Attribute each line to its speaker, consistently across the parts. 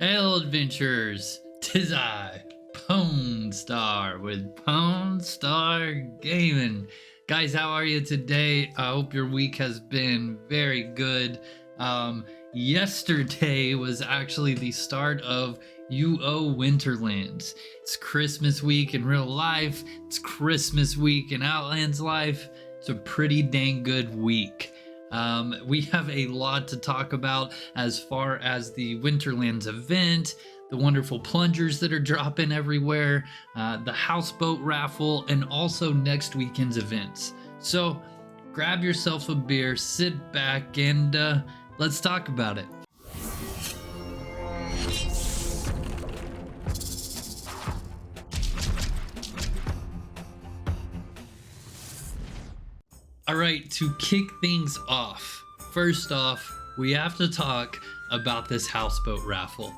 Speaker 1: Hail adventurers, 'tis I, Pwnstarr with Pwnstarr Gaming. Guys, how are you today? I hope your week has been very good. Yesterday was actually the start of UO Winterlands. It's Christmas week in real life. It's Christmas week in Outlands life. It's a pretty dang good week. We have a lot to talk about as far as the Winterlands event, the wonderful plungers that are dropping everywhere, the Houseboat Raffle, and also next weekend's events. So grab yourself a beer, sit back, and let's talk about it. All right, to kick things off, first off, we have to talk about this Houseboat Raffle.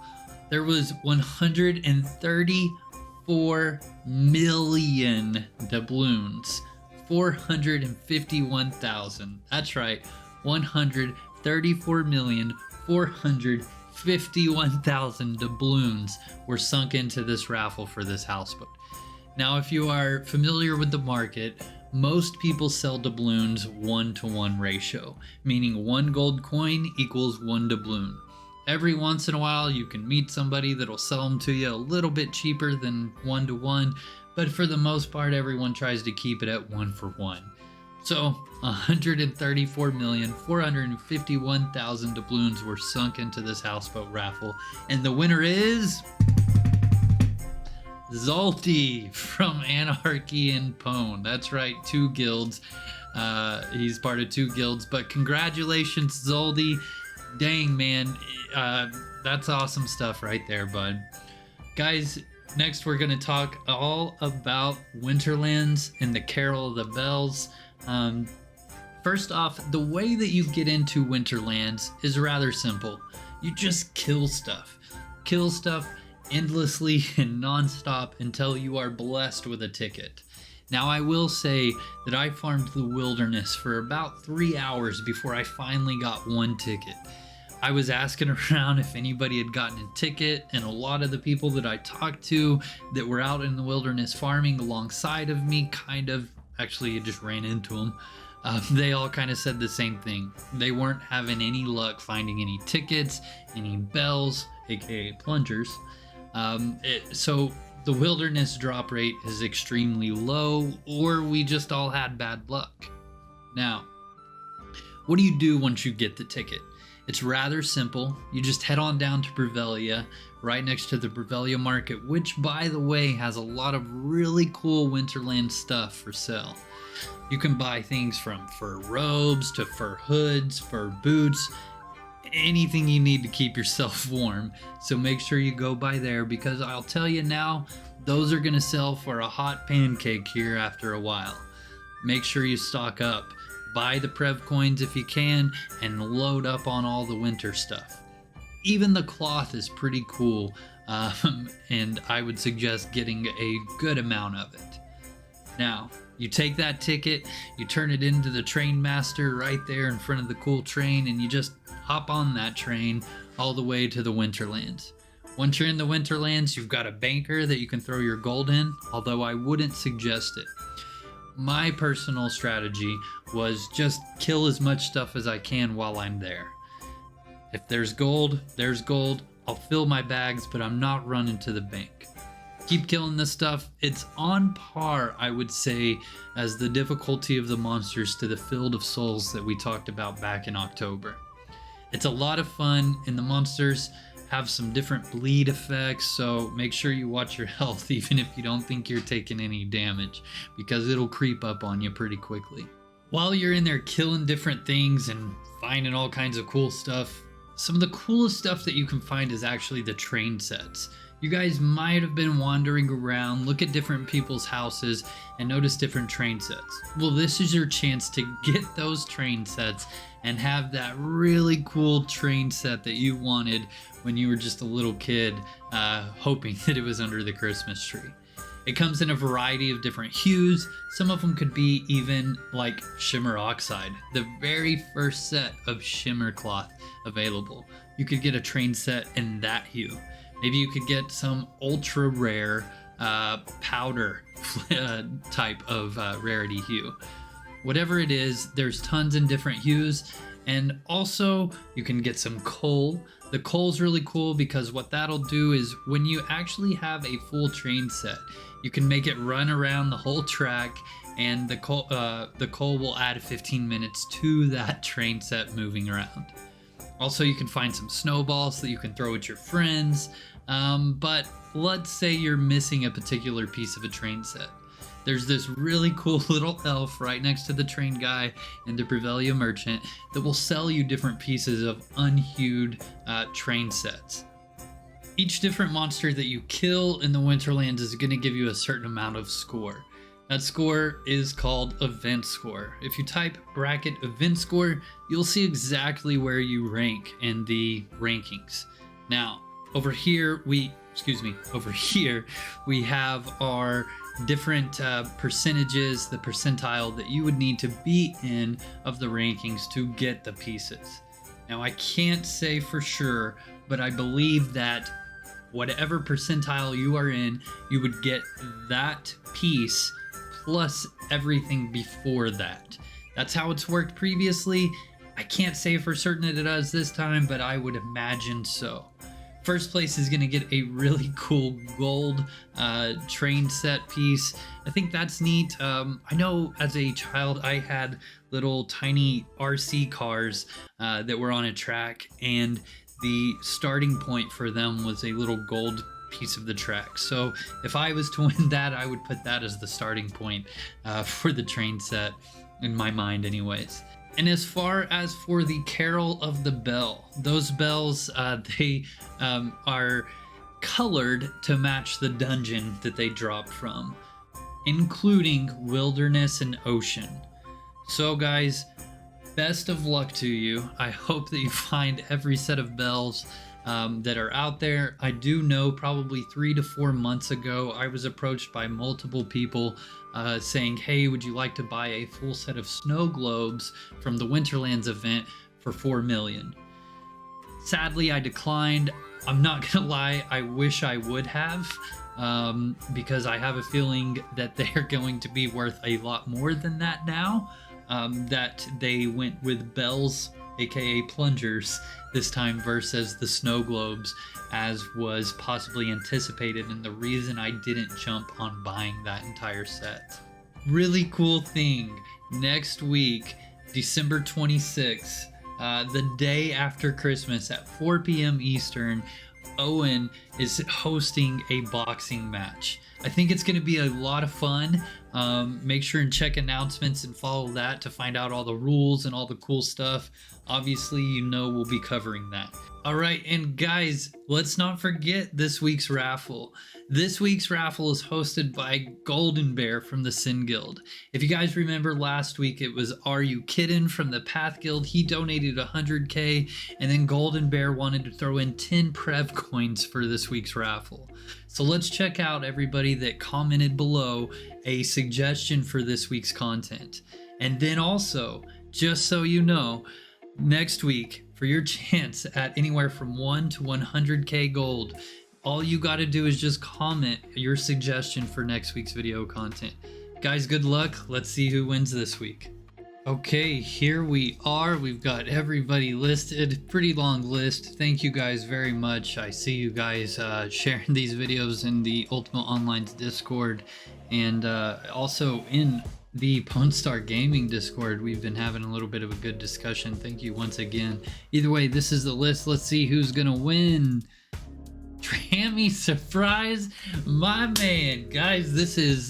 Speaker 1: There was 134 million doubloons, 451,000. That's right, 134,451,000 doubloons were sunk into this raffle for this houseboat. Now, if you are familiar with the market, most people sell doubloons 1-to-1 ratio, meaning 1 gold coin equals 1 doubloon. Every once in a while, you can meet somebody that'll sell them to you a little bit cheaper than 1-to-1, but for the most part, everyone tries to keep it at 1-for-1. So 134,451,000 doubloons were sunk into this houseboat raffle, and the winner is Zolty from Anarchy and Pwn. That's right, 2 guilds. He's part of 2 guilds, but congratulations, Zolty. Dang, man. That's awesome stuff right there, bud. Guys, next we're going to talk all about Winterlands and the Carol of the Bells. First off, the way that you get into Winterlands is rather simple. You just kill stuff. Kill stuff endlessly and non-stop until you are blessed with a ticket. Now, I will say that I farmed the wilderness for about 3 hours before I finally got 1 ticket. I was asking around if anybody had gotten a ticket, and a lot of the people that I talked to that were out in the wilderness farming alongside of me actually just ran into them. They all kind of said the same thing. They weren't having any luck finding any tickets, any bells, aka plungers. So the wilderness drop rate is extremely low, or we just all had bad luck. Now, what do you do once you get the ticket? It's rather simple. You just head on down to Brevelia, right next to the Brevelia Market, which, by the way, has a lot of really cool Winterland stuff for sale. You can buy things from fur robes to fur hoods, fur boots, anything you need to keep yourself warm. So make sure you go by there, because I'll tell you now, those are going to sell for a hot pancake here after a while. Make sure you stock up. Buy the Prev coins if you can, and load up on all the winter stuff. Even the cloth is pretty cool, and I would suggest getting a good amount of it. Now, you take that ticket, you turn it into the train master right there in front of the cool train, and you just hop on that train all the way to the Winterlands. Once you're in the Winterlands, you've got a banker that you can throw your gold in, although I wouldn't suggest it. My personal strategy was just kill as much stuff as I can while I'm there. If there's gold, there's gold. I'll fill my bags, but I'm not running to the bank. Keep killing this stuff. It's on par, I would say, as the difficulty of the monsters to the Field of Souls that we talked about back in October. It's a lot of fun, and the monsters have some different bleed effects, so make sure you watch your health even if you don't think you're taking any damage, because it'll creep up on you pretty quickly. While you're in there killing different things and finding all kinds of cool stuff, some of the coolest stuff that you can find is actually the train sets. You guys might have been wandering around, look at different people's houses, and notice different train sets. Well, this is your chance to get those train sets and have that really cool train set that you wanted when you were just a little kid, hoping that it was under the Christmas tree. It comes in a variety of different hues. Some of them could be even like Shimmer Oxide, the very first set of Shimmer cloth available. You could get a train set in that hue. Maybe you could get some ultra rare powder type of rarity hue. Whatever it is, there's tons in different hues. And also you can get some coal. The coal's really cool because what that'll do is when you actually have a full train set, you can make it run around the whole track, and the coal will add 15 minutes to that train set moving around. Also, you can find some snowballs that you can throw at your friends. But let's say you're missing a particular piece of a train set. There's this really cool little elf right next to the train guy in the Brevelia Merchant that will sell you different pieces of unhued train sets. Each different monster that you kill in the Winterlands is going to give you a certain amount of score. That score is called event score. If you type bracket event score, you'll see exactly where you rank in the rankings. Now, over here we have our different percentages, the percentile that you would need to be in of the rankings to get the pieces. Now, I can't say for sure, but I believe that whatever percentile you are in, you would get that piece plus everything before that. That's how it's worked previously. I can't say for certain that it does this time, but I would imagine so. First place is going to get a really cool gold train set piece. I think that's neat. I know as a child I had little tiny RC cars that were on a track, and the starting point for them was a little gold piece of the track. So if I was to win that, I would put that as the starting point for the train set, in my mind anyways. And as far as for the Carol of the Bell, those bells, they are colored to match the dungeon that they drop from, including Wilderness and Ocean. So guys, best of luck to you. I hope that you find every set of bells that are out there. I do know probably 3 to 4 months ago, I was approached by multiple people saying, hey, would you like to buy a full set of snow globes from the Winterlands event for 4 million? Sadly, I declined. I'm not gonna lie, I wish I would have, because I have a feeling that they're going to be worth a lot more than that now, that they went with bells, aka plungers, this time versus the snow globes as was possibly anticipated, and the reason I didn't jump on buying that entire set. Really cool thing, next week, December 26th, the day after Christmas at 4 p.m. Eastern, Owen is hosting a boxing match. I think it's going to be a lot of fun. Make sure and check announcements and follow that to find out all the rules and all the cool stuff. Obviously, you know we'll be covering that. All right, and guys, let's not forget this week's raffle. This week's raffle is hosted by Golden Bear from the Sin Guild. If you guys remember last week, it was Are You Kiddin' from the Path Guild. He donated 100K, and then Golden Bear wanted to throw in 10 Prev coins for this week's raffle. So let's check out everybody that commented below a suggestion for this week's content. And then also, just so you know, next week, for your chance at anywhere from 1 to 100K gold, all you got to do is just comment your suggestion for next week's video content. Guys, good luck. Let's see who wins this week. Okay, here we are. We've got everybody listed. Pretty long list. Thank you guys very much. I see you guys sharing these videos in the Ultima Online's Discord, and also in the Pwnstarr Gaming Discord. We've been having a little bit of a good discussion. Thank you once again. Either way, this is the list. Let's see who's gonna win. Trammy surprise, my man. Guys, this is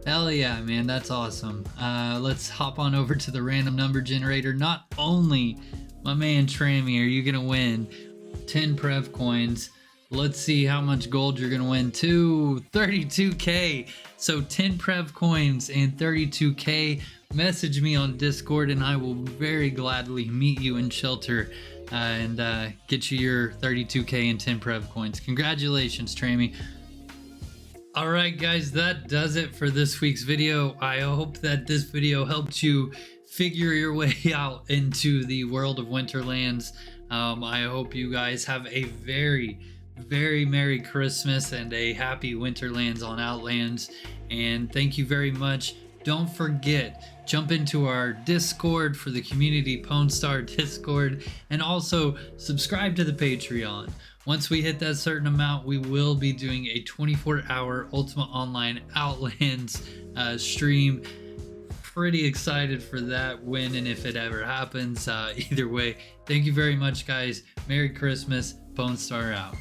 Speaker 1: hell yeah, man, that's awesome. Let's hop on over to the random number generator. Not only, my man Trammy, are you gonna win 10 Prev coins. Let's see how much gold you're gonna win too. 32K. So 10 Prev coins and 32K. Message me on Discord and I will very gladly meet you in shelter and get you your 32K and 10 Prev coins. Congratulations, Trammy. All right, guys, that does it for this week's video. I hope that this video helped you figure your way out into the world of Winterlands. I hope you guys have a very, very Merry Christmas and a happy Winterlands on Outlands. And thank you very much. Don't forget, jump into our Discord for the community Pwnstarr Discord, and also subscribe to the Patreon. Once we hit that certain amount, we will be doing a 24-hour Ultima Online Outlands stream. Pretty excited for that when and if it ever happens. Either way, thank you very much, guys. Merry Christmas. Pwnstarr out.